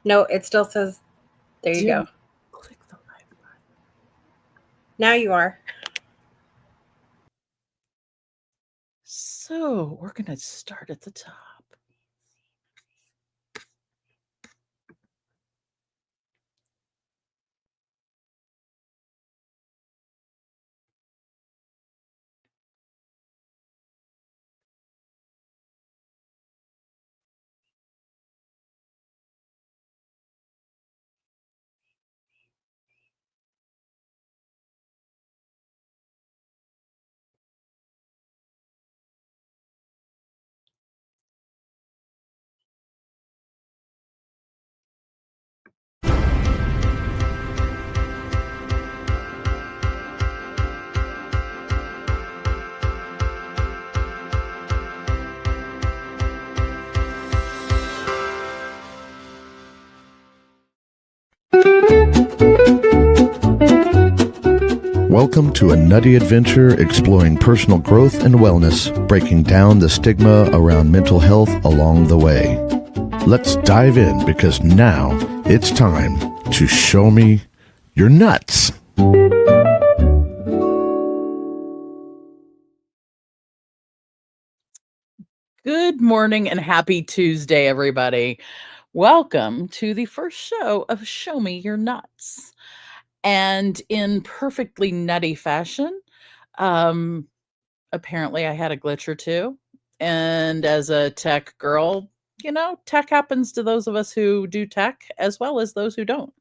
No, it still says, there you go. Click the live button. Now you are. So we're going to start at the top. Welcome to a nutty adventure exploring personal growth and wellness, breaking down the stigma around mental health along the way. Let's dive in because now it's time to show me your nuts. Good morning and happy Tuesday, everybody. Welcome to the first show of Show Me Your Nuts. And in perfectly nutty fashion, apparently I had a glitch or two. And as a tech girl, tech happens to those of us who do tech as well as those who don't.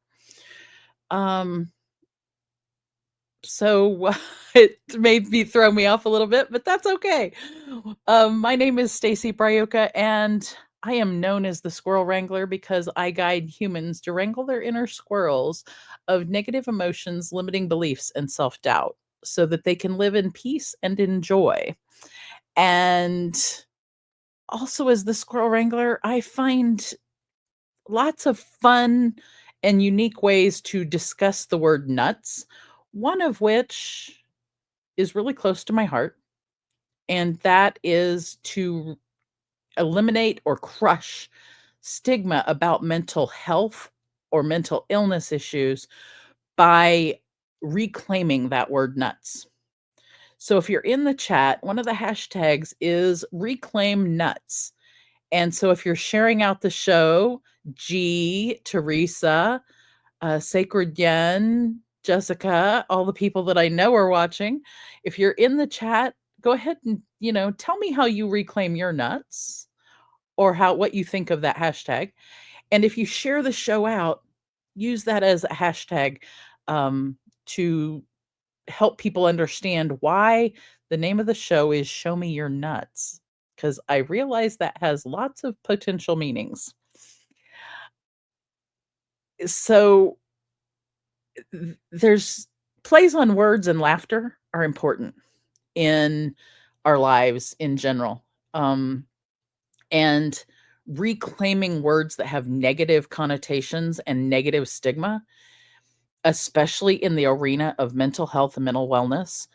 So it made me throw me off a little bit, but that's okay. My name is Stacy Brioka, and I am known as the Squirrel Wrangler because I guide humans to wrangle their inner squirrels of negative emotions, limiting beliefs, and self-doubt so that they can live in peace and in joy. And also, as the Squirrel Wrangler, I find lots of fun and unique ways to discuss the word nuts, one of which is really close to my heart, and that is to eliminate or crush stigma about mental health or mental illness issues by reclaiming that word nuts. So if you're in the chat, one of the hashtags is reclaim nuts. And so if you're sharing out the show, G, Teresa, Sacred Yen, Jessica, all the people that I know are watching, if you're in the chat, go ahead and, tell me how you reclaim your nuts or what you think of that hashtag. And if you share the show out, use that as a hashtag to help people understand why the name of the show is Show Me Your Nuts, because I realize that has lots of potential meanings. So there's plays on words and laughter are important in our lives in general. And reclaiming words that have negative connotations and negative stigma, especially in the arena of mental health and mental wellness,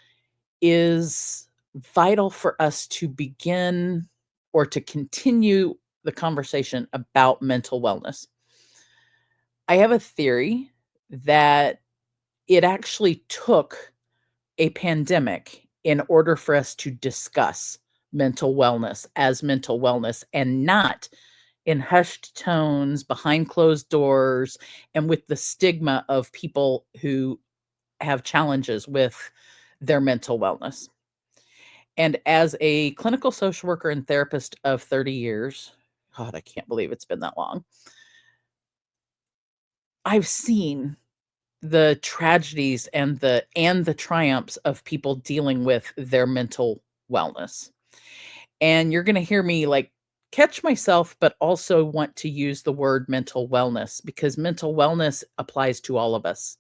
is vital for us to begin or to continue the conversation about mental wellness. I have a theory that it actually took a pandemic in order for us to discuss mental wellness as mental wellness and not in hushed tones behind closed doors and with the stigma of people who have challenges with their mental wellness. And as a clinical social worker and therapist of 30 years, God, I can't believe it's been that long. I've seen the tragedies and the triumphs of people dealing with their mental wellness. And you're going to hear me catch myself, but also want to use the word mental wellness because mental wellness applies to all of us.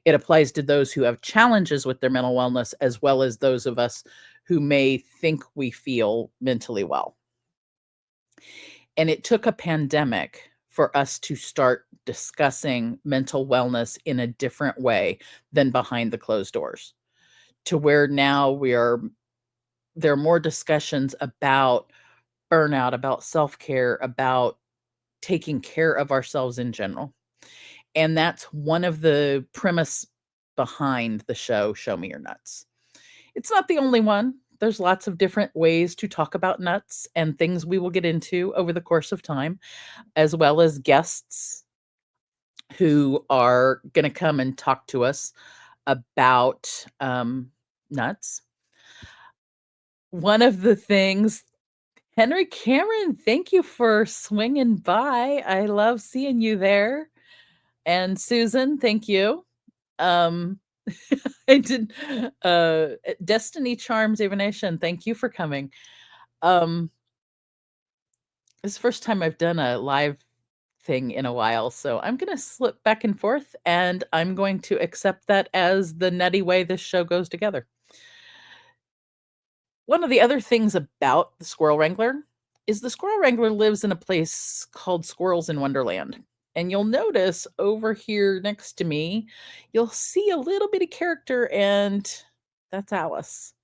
It applies to those who have challenges with their mental wellness, as well as those of us who may think we feel mentally well. And it took a pandemic for us to start discussing mental wellness in a different way than behind the closed doors, to where now there are more discussions about burnout, about self-care, about taking care of ourselves in general. And that's one of the premise behind the show, Show Me Your Nuts. It's not the only one. There's lots of different ways to talk about nuts and things we will get into over the course of time, as well as guests who are going to come and talk to us about nuts. One of the things, Henry Cameron, thank you for swinging by. I love seeing you there. And Susan, thank you. I did Destiny Charms Divination, thank you for coming. This is the first time I've done a live thing in a while, so I'm gonna slip back and forth, and I'm going to accept that as the nutty way this show goes together. One of the other things about the Squirrel Wrangler is the Squirrel Wrangler lives in a place called Squirrels in Wonderland. And you'll notice over here next to me, you'll see a little bitty character, and that's Alice.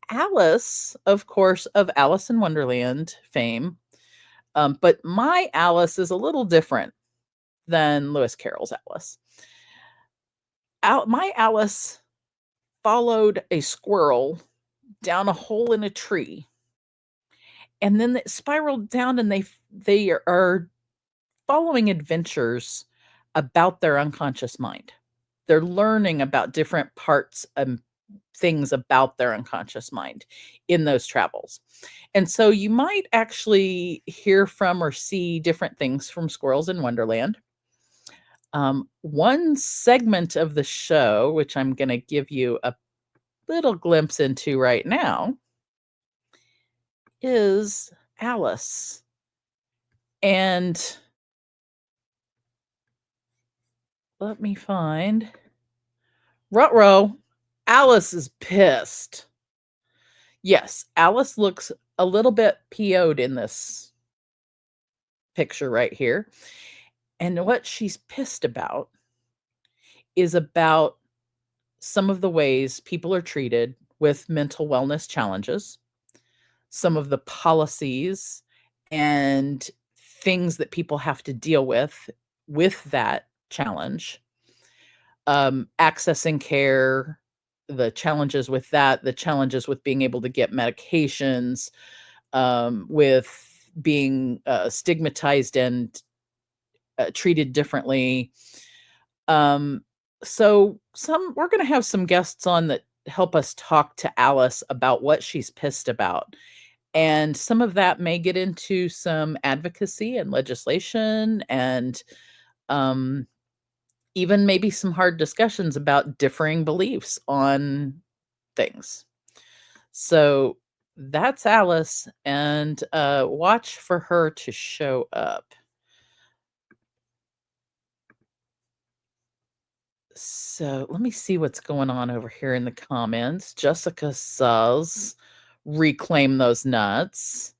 Alice, of course, of Alice in Wonderland fame. But my Alice is a little different than Lewis Carroll's Alice. My Alice followed a squirrel down a hole in a tree. And then it spiraled down, and they are following adventures about their unconscious mind. They're learning about different parts and things about their unconscious mind in those travels. And so you might actually hear from or see different things from Squirrels in Wonderland. One segment of the show, which I'm going to give you a little glimpse into right now, is Alice. And let me find Ruh-roh. Alice is pissed. Yes, Alice looks a little bit PO'd in this picture right here. And what she's pissed about is about some of the ways people are treated with mental wellness challenges, some of the policies and things that people have to deal with that challenge, accessing care, the challenges with that, the challenges with being able to get medications, with being stigmatized and treated differently. So we're going to have some guests on that help us talk to Alice about what she's pissed about. And some of that may get into some advocacy and legislation, and even maybe some hard discussions about differing beliefs on things. So that's Alice, and watch for her to show up. So let me see what's going on over here in the comments. Jessica says, reclaim those nuts.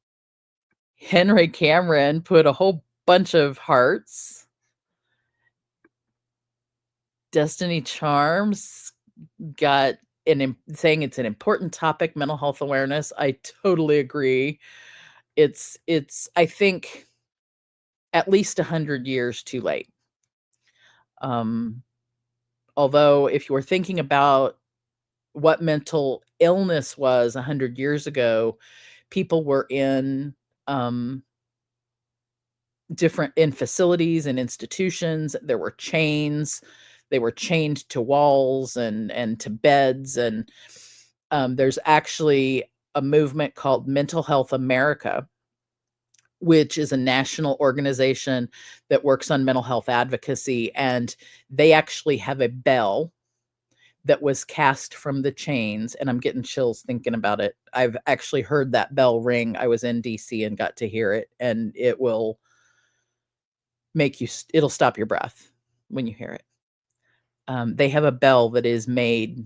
Henry Cameron put a whole bunch of hearts. Destiny Charms got saying it's an important topic, mental health awareness. I totally agree. It's I think at least 100 years too late. Although if you were thinking about what mental illness was 100 years ago, people were in different facilities and institutions. There were chains. They were chained to walls and to beds. And there's actually a movement called Mental Health America, which is a national organization that works on mental health advocacy. And they actually have a bell that was cast from the chains. And I'm getting chills thinking about it. I've actually heard that bell ring. I was in DC and got to hear it. And it will make you, it'll stop your breath when you hear it. They have a bell that is made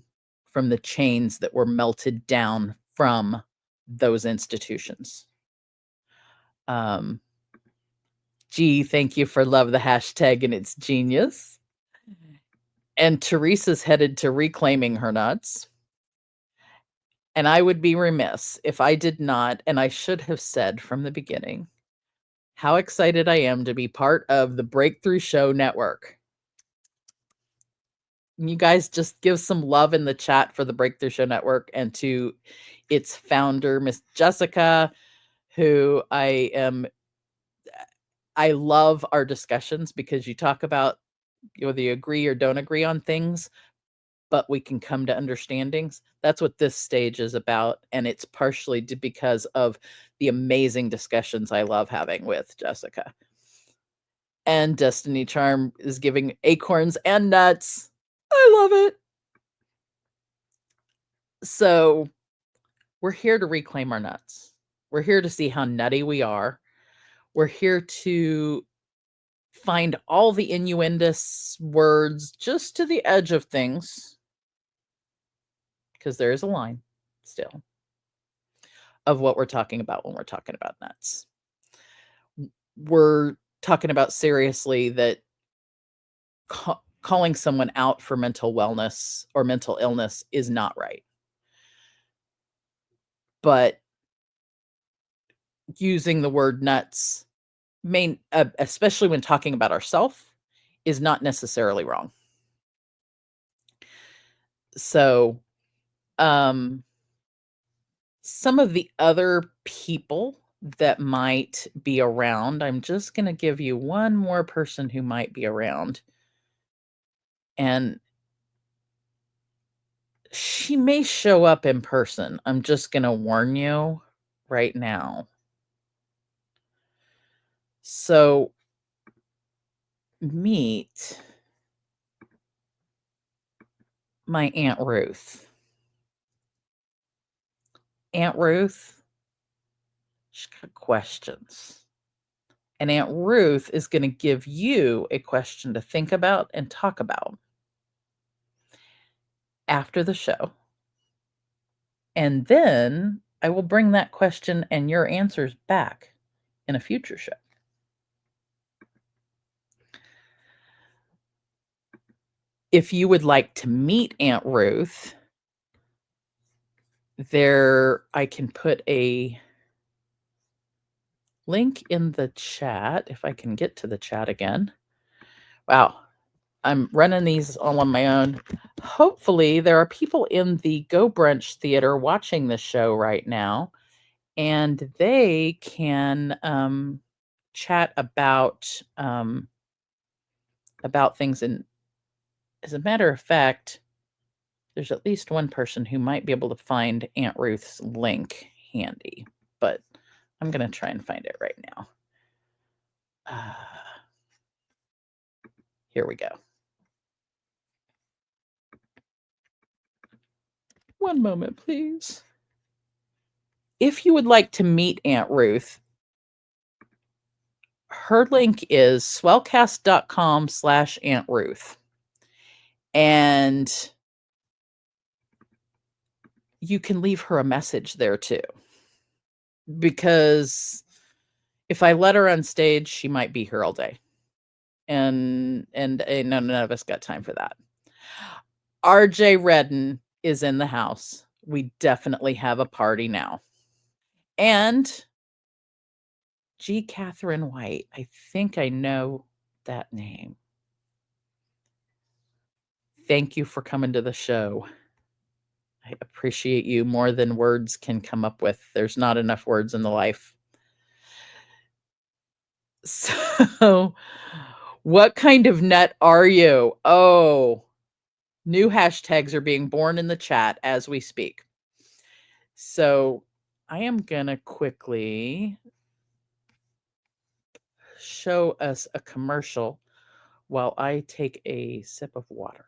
from the chains that were melted down from those institutions. Gee, thank you for love the hashtag and it's genius. And Teresa's headed to reclaiming her nuts. And I would be remiss if I did not, and I should have said from the beginning, how excited I am to be part of the Breakthrough Show Network. You guys just give some love in the chat for the Breakthrough Show Network and to its founder, Miss Jessica, who I love our discussions because you talk about whether you agree or don't agree on things, but we can come to understandings. That's what this stage is about. And it's partially because of the amazing discussions I love having with Jessica. And Destiny Charm is giving acorns and nuts. I love it. So we're here to reclaim our nuts. We're here to see how nutty we are. We're here to find all the innuendous words just to the edge of things, because there is a line still of what we're talking about when we're talking about nuts. We're talking about seriously that calling someone out for mental wellness or mental illness is not right. But using the word nuts, especially when talking about ourselves, is not necessarily wrong. So, some of the other people that might be around, I'm just going to give you one more person who might be around. And she may show up in person. I'm just going to warn you right now. So meet my Aunt Ruth. Aunt Ruth, she's got questions. And Aunt Ruth is going to give you a question to think about and talk about after the show. And then I will bring that question and your answers back in a future show. If you would like to meet Aunt Ruth, I can put a link in the chat if I can get to the chat again. Wow, I'm running these all on my own. Hopefully there are people in the Go Brunch Theater watching this show right now, and they can chat about things. And as a matter of fact, there's at least one person who might be able to find Aunt Ruth's link handy, but I'm going to try and find it right now. Here we go. One moment, please. If you would like to meet Aunt Ruth, her link is swellcast.com/Aunt Ruth. And you can leave her a message there too. Because if I let her on stage, she might be here all day. And none of us got time for that. RJ Redden is in the house. We definitely have a party now. And G. Catherine White. I think I know that name. Thank you for coming to the show. I appreciate you more than words can come up with. There's not enough words in the life. So, what kind of nut are you? Oh, new hashtags are being born in the chat as we speak. So, I am going to quickly show us a commercial while I take a sip of water.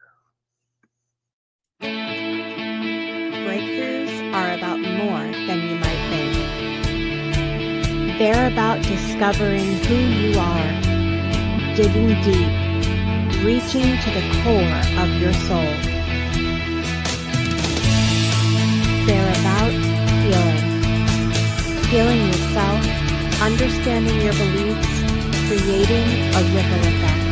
Breakthroughs are about more than you might think. They're about discovering who you are, digging deep, reaching to the core of your soul. They're about healing yourself, understanding your beliefs, creating a ripple effect.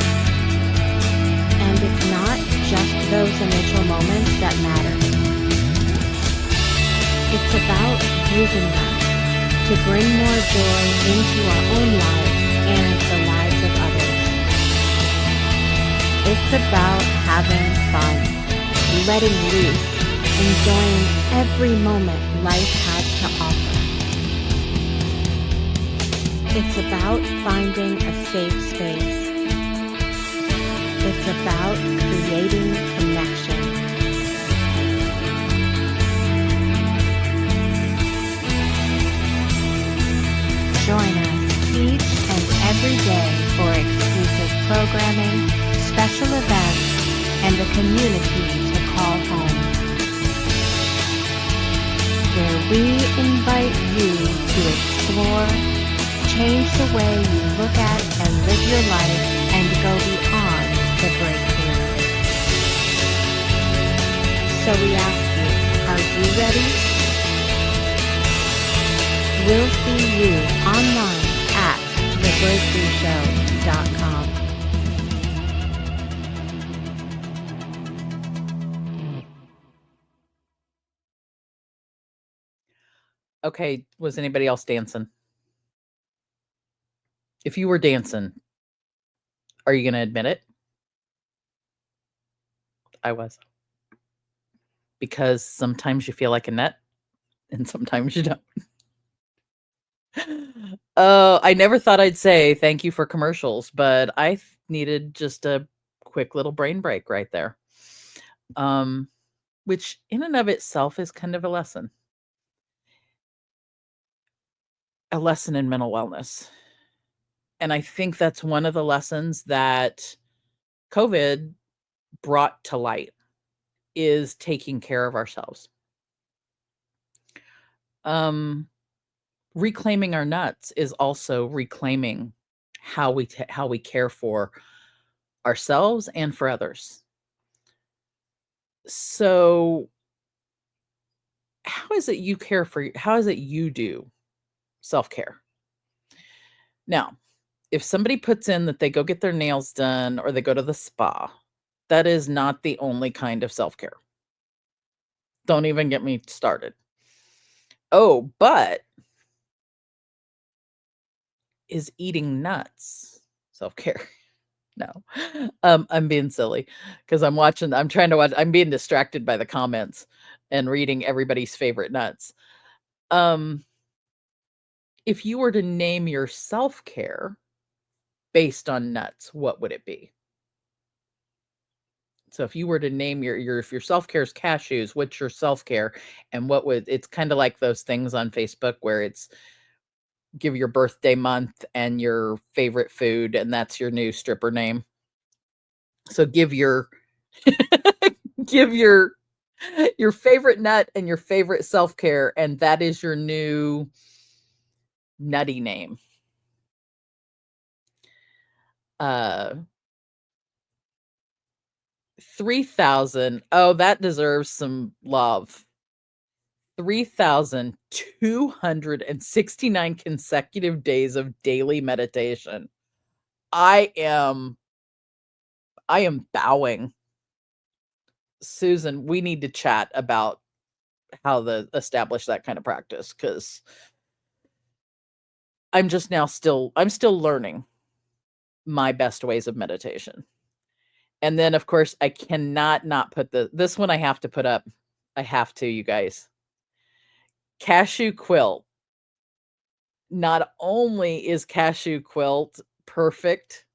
And it's not just those initial moments that matter. It's about using them to bring more joy into our own lives and the lives of others. It's about having fun, letting loose, enjoying every moment life has to offer. It's about finding a safe space. It's about creating connection. Join us each and every day for exclusive programming, special events, and a community to call home, where we invite you to explore, change the way you look at and live your life, and go beyond the breakthrough. So we ask you, are you ready? We'll see you online at thebreakthroughshow.com. Okay, was anybody else dancing? If you were dancing, are you going to admit it? I was. Because sometimes you feel like a nut and sometimes you don't. I never thought I'd say thank you for commercials, but I needed just a quick little brain break right there. Which in and of itself is kind of a lesson in mental wellness. And I think that's one of the lessons that COVID brought to light is taking care of ourselves. Reclaiming our nuts is also reclaiming how we care for ourselves and for others. So how is it you do self-care? Now, if somebody puts in that they go get their nails done or they go to the spa, that is not the only kind of self-care. Don't even get me started. Oh, but is eating nuts self-care? No. I'm being silly because I'm being distracted by the comments and reading everybody's favorite nuts. If you were to name your self-care based on nuts, what would it be? So if you were to name if your self-care is cashews, what's your self-care? And it's kind of like those things on Facebook where it's give your birthday month and your favorite food, and that's your new stripper name. So give your favorite nut and your favorite self-care, and that is your new nutty name. 3,000. Oh, that deserves some love. 3,269 consecutive days of daily meditation. I am bowing. Susan, we need to chat about how to establish that kind of practice, because I'm still learning my best ways of meditation. And then, of course, I cannot not put this one I have to put up. I have to, you guys. Cashew quilt. Not only is cashew quilt perfect,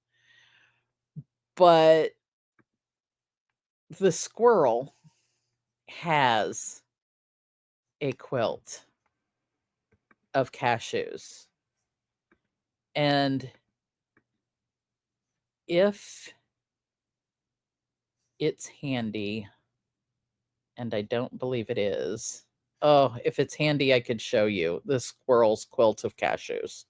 but the squirrel has a quilt of cashews. And if it's handy, and I don't believe it is. Oh, if it's handy, I could show you the squirrel's quilt of cashews.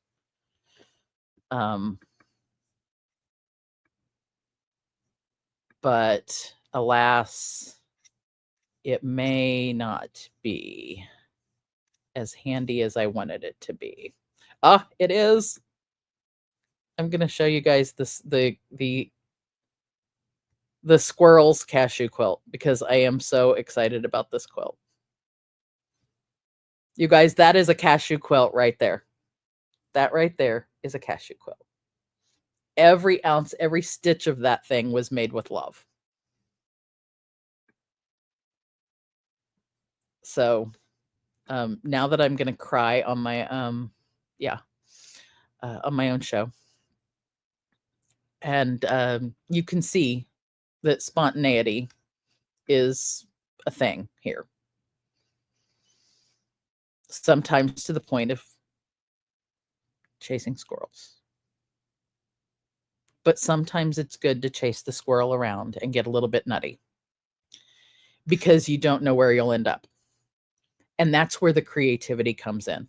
But alas, it may not be as handy as I wanted it to be. It is. I'm going to show you guys the squirrel's cashew quilt, because I am so excited about this quilt. You guys, that is a cashew quilt right there. That right there is a cashew quilt. every ounce, every stitch of that thing was made with love. So now that I'm going to cry on my, on my own show. And you can see that spontaneity is a thing here. Sometimes to the point of chasing squirrels. But sometimes it's good to chase the squirrel around and get a little bit nutty because you don't know where you'll end up. And that's where the creativity comes in.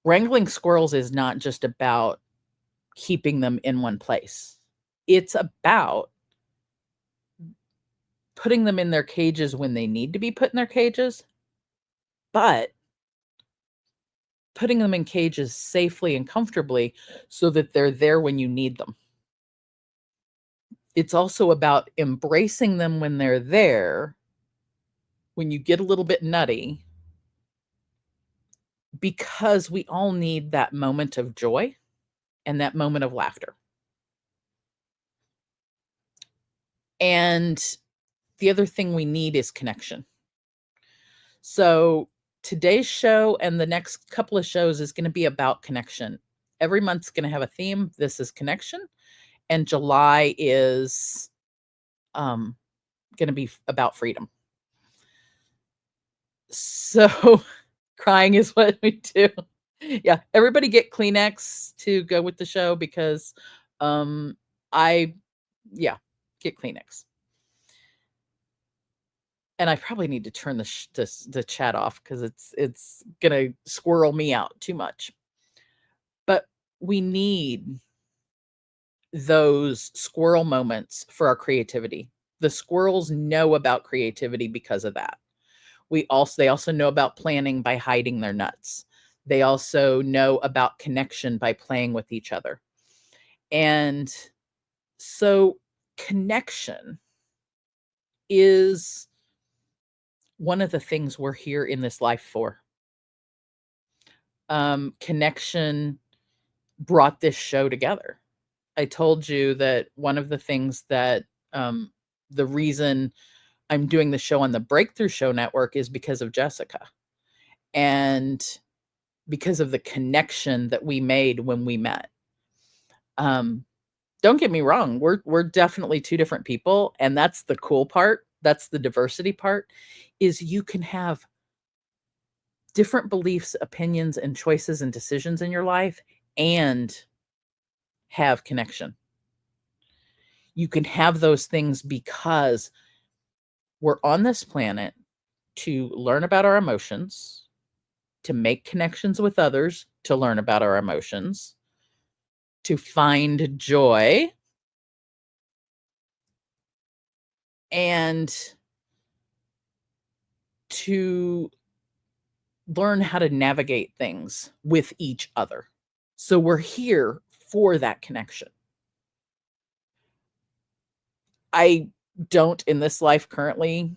Wrangling squirrels is not just about keeping them in one place. It's about putting them in their cages when they need to be put in their cages, but putting them in cages safely and comfortably so that they're there when you need them. It's also about embracing them when they're there, when you get a little bit nutty, because we all need that moment of joy and that moment of laughter. And the other thing we need is connection. So today's show and the next couple of shows is going to be about connection. Every month's going to have a theme. This is connection. And July is going to be about freedom. So crying is what we do. Yeah, everybody get Kleenex to go with the show because get Kleenex. And I probably need to turn the chat off because it's gonna squirrel me out too much. But we need those squirrel moments for our creativity. The squirrels know about creativity because of that. They also know about planning by hiding their nuts. They also know about connection by playing with each other. And so connection is one of the things we're here in this life for. Connection brought this show together. I told you that one of the things that the reason I'm doing the show on the Breakthrough Show Network is because of Jessica and because of the connection that we made when we met. Don't get me wrong. We're definitely two different people. And that's the cool part. That's the diversity part, is you can have different beliefs, opinions, and choices and decisions in your life and have connection. You can have those things because we're on this planet to learn about our emotions, to make connections with others, to learn about our emotions, to find joy, and to learn how to navigate things with each other. So we're here for that connection. I don't in this life currently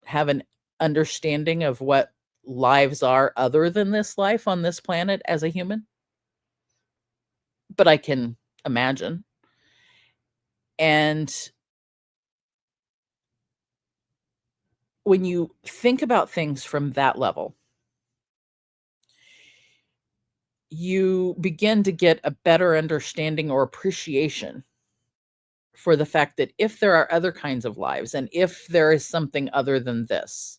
have an understanding of what lives are other than this life on this planet as a human, but I can imagine. And when you think about things from that level, you begin to get a better understanding or appreciation for the fact that if there are other kinds of lives and if there is something other than this,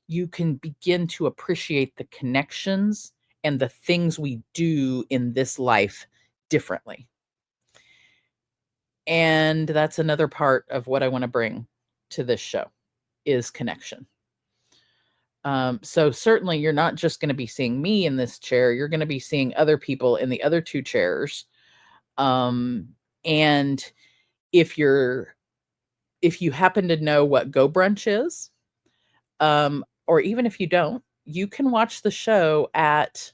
you can begin to appreciate the connections and the things we do in this life differently. And that's another part of what I want to bring to this show is connection. So certainly you're not just going to be seeing me in this chair. You're going to be seeing other people in the other two chairs. And if you happen to know what Go Brunch is, or even if you don't, you can watch the show at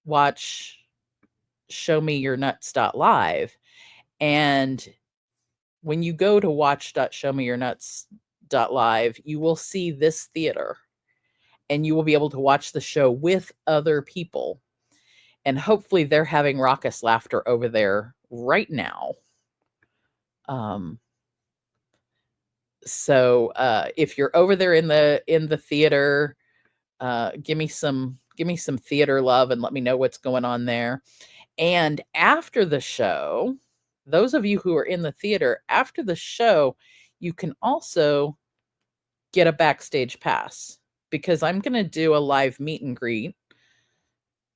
watchshowmeyournuts.live. And when you go to watch.showmeyournuts.live, you will see this theater and you will be able to watch the show with other people. And hopefully they're having raucous laughter over there right now. So if you're over there in the theater, give me some theater love and let me know what's going on there. And after the show, those of you who are in the theater, after the show, you can also get a backstage pass, because I'm going to do a live meet and greet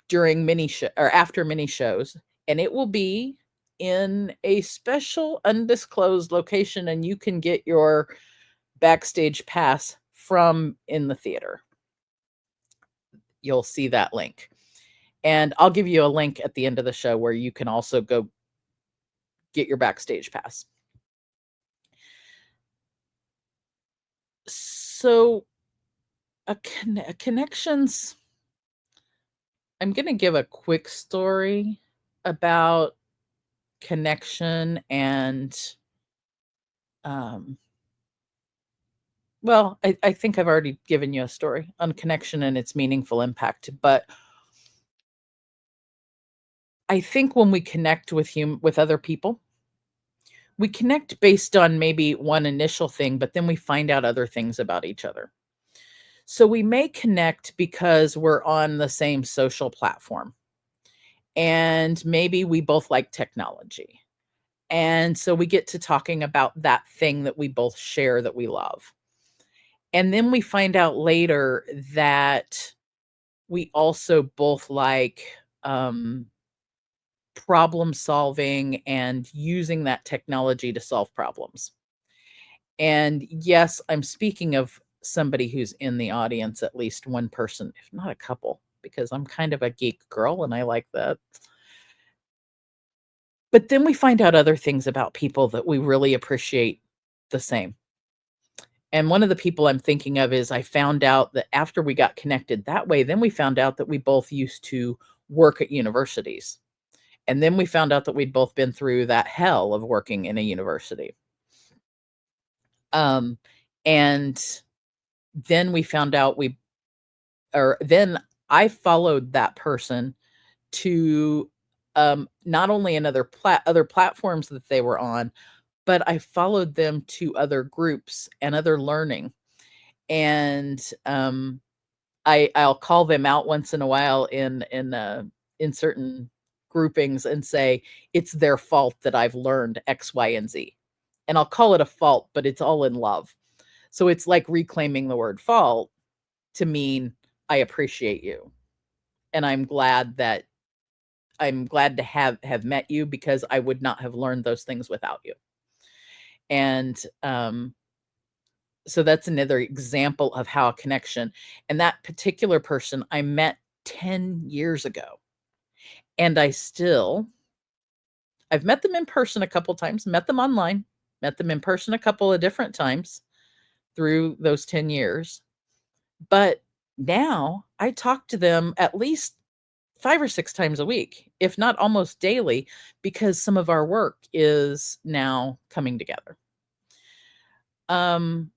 during after mini shows, and it will be in a special undisclosed location, and you can get your backstage pass from in the theater. You'll see that link. And I'll give you a link at the end of the show where you can also go get your backstage pass. So connections, I'm going to give a quick story about connection and well, I think I've already given you a story on connection and its meaningful impact, but I think when we connect with other people, we connect based on maybe one initial thing, but then we find out other things about each other. So we may connect because we're on the same social platform, and maybe we both like technology. And so we get to talking about that thing that we both share that we love. And then we find out later that we also both like problem solving and using that technology to solve problems. And yes, I'm speaking of somebody who's in the audience, at least one person, if not a couple, because I'm kind of a geek girl and I like that. But then we find out other things about people that we really appreciate the same. And one of the people I'm thinking of is, I found out that after we got connected that way, then we found out that we both used to work at universities. And then we found out that we'd both been through that hell of working in a university. And then we found out then I followed that person to not only in other platforms that they were on, but I followed them to other groups and other learning. And I'll call them out once in a while in certain groupings and say, it's their fault that I've learned X, Y, and Z. And I'll call it a fault, but it's all in love. So it's like reclaiming the word fault to mean I appreciate you. And I'm glad to have met you, because I would not have learned those things without you. And so that's another example of how a connection, and that particular person I met 10 years ago. And I've met them in person a couple times, met them online, met them in person a couple of different times through those 10 years. But now I talk to them at least 5 or 6 times a week, if not almost daily, because some of our work is now coming together. And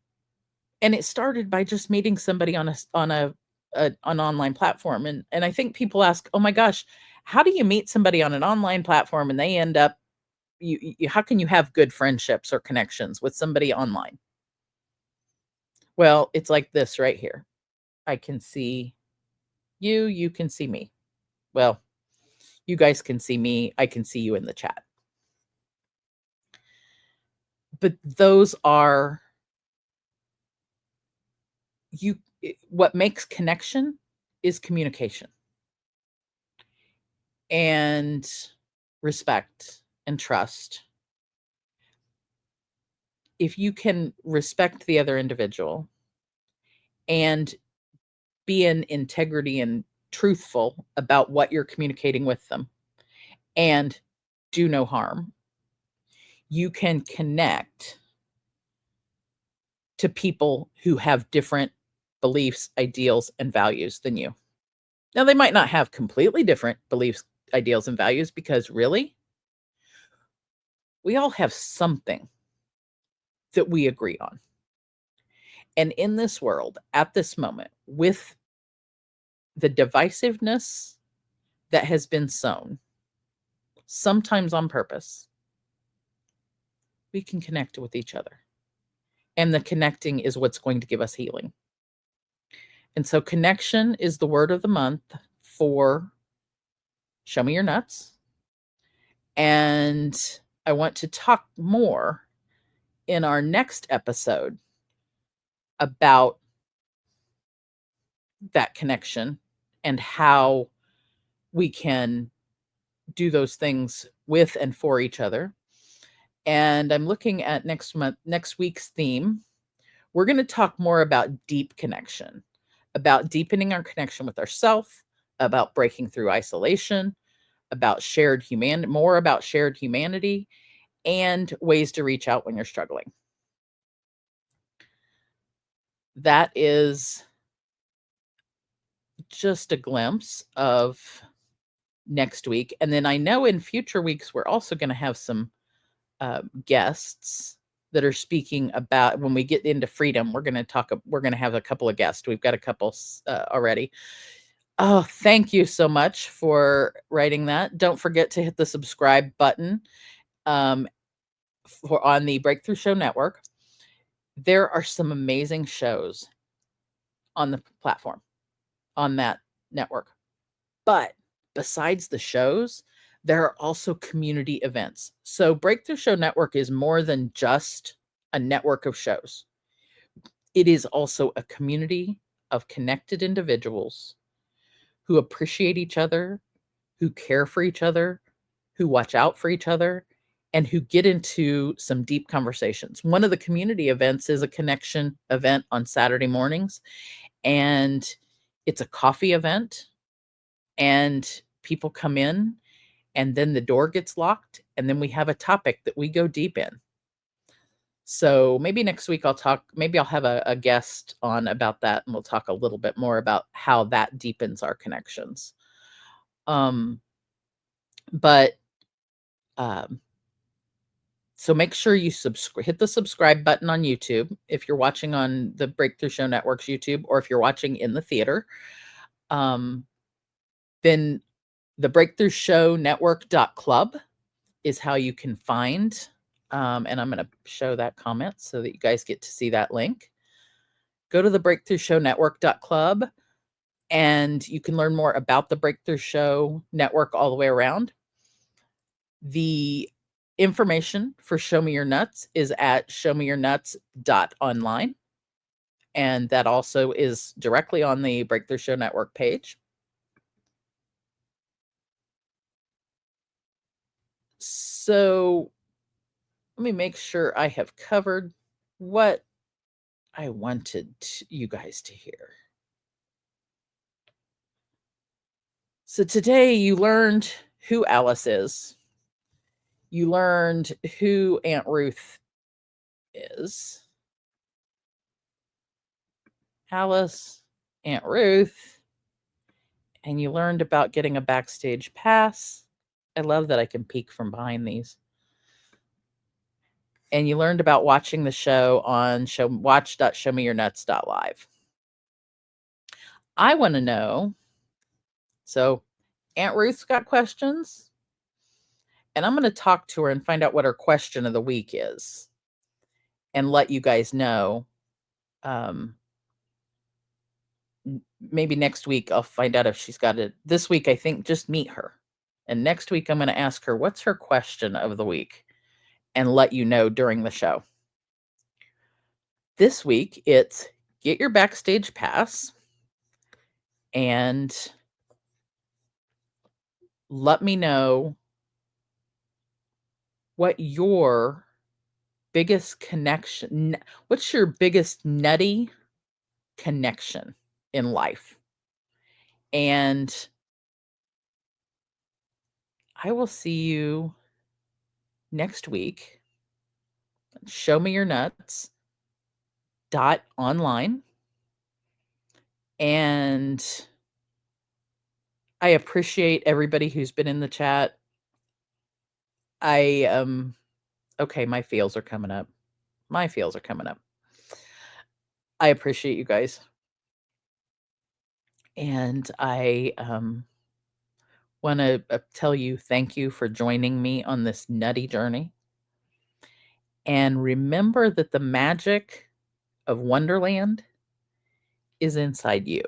it started by just meeting somebody on an online platform. And I think people ask, oh my gosh, how do you meet somebody on an online platform and they end up, how can you have good friendships or connections with somebody online? Well, it's like this right here. I can see you, you can see me. Well, you guys can see me, I can see you in the chat. But those are what makes connection is communication and respect and trust. If you can respect the other individual and be in integrity and truthful about what you're communicating with them and do no harm, you can connect to people who have different beliefs, ideals, and values than you. Now, they might not have completely different beliefs, ideals, and values, because really, we all have something that we agree on. And in this world, at this moment, with the divisiveness that has been sown, sometimes on purpose, we can connect with each other. And the connecting is what's going to give us healing. And so connection is the word of the month for Show Me Your Nuts. And I want to talk more in our next episode about that connection and how we can do those things with and for each other. And I'm looking at next week's theme. We're going to talk more about deep connection, about deepening our connection with ourselves, about breaking through isolation, about more about shared humanity, and ways to reach out when you're struggling. That is just a glimpse of next week. And then I know in future weeks, we're also going to have some guests that are speaking about, when we get into freedom, we're going to have a couple of guests. We've got a couple already. Oh, thank you so much for writing that. Don't forget to hit the subscribe button on the Breakthrough Show Network. There are some amazing shows on the platform, on that network. But besides the shows, there are also community events. So Breakthrough Show Network is more than just a network of shows. It is also a community of connected individuals who appreciate each other, who care for each other, who watch out for each other, and who get into some deep conversations. One of the community events is a connection event on Saturday mornings, and it's a coffee event, and people come in, and then the door gets locked, and then we have a topic that we go deep in. So maybe next week I'll have a guest on about that, and we'll talk a little bit more about how that deepens our connections. So make sure you hit the subscribe button on YouTube if you're watching on the Breakthrough Show Network's YouTube, or if you're watching in the theater. Then the Breakthrough Show Network.club is how you can find, and I'm going to show that comment so that you guys get to see that link. Go to the Breakthrough Show Network.club, and you can learn more about the Breakthrough Show Network all the way around. The information for Show Me Your Nuts is at showmeyournuts.online. And that also is directly on the Breakthrough Show Network page. So let me make sure I have covered what I wanted you guys to hear. So today you learned who Alice is. You learned who Aunt Ruth is. Alice, Aunt Ruth, and you learned about getting a backstage pass. I love that I can peek from behind these. And you learned about watching the show on watch.showmeyournuts.live. I want to know, so Aunt Ruth's got questions, and I'm going to talk to her and find out what her question of the week is and let you guys know. Maybe next week I'll find out if she's got it. This week, I think just meet her. And next week, I'm going to ask her, what's her question of the week? And let you know during the show. This week, it's get your backstage pass and let me know what your biggest connection, what's your biggest nutty connection in life. And I will see you next week. Show Me Your Nuts .online. And I appreciate everybody who's been in the chat. Okay, my feels are coming up. I appreciate you guys. And I want to tell you thank you for joining me on this nutty journey. And remember that the magic of Wonderland is inside you.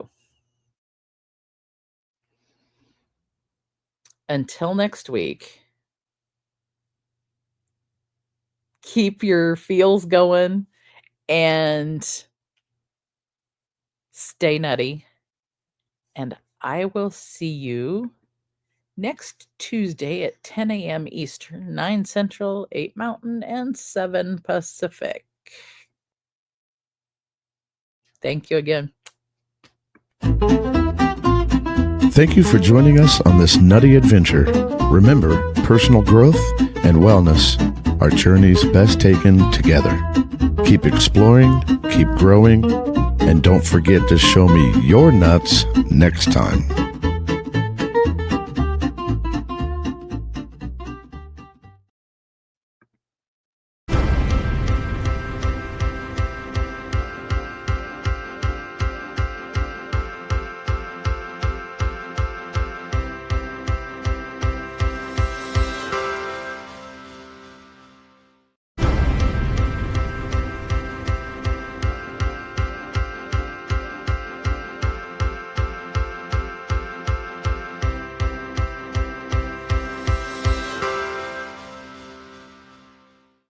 Until next week, keep your feels going and stay nutty. And I will see you next Tuesday at 10 a.m. Eastern, 9 Central, 8 Mountain, and 7 Pacific. Thank you again. Thank you for joining us on this nutty adventure. Remember, personal growth and wellness are journeys best taken together. Keep exploring, keep growing, and don't forget to show me your nuts next time.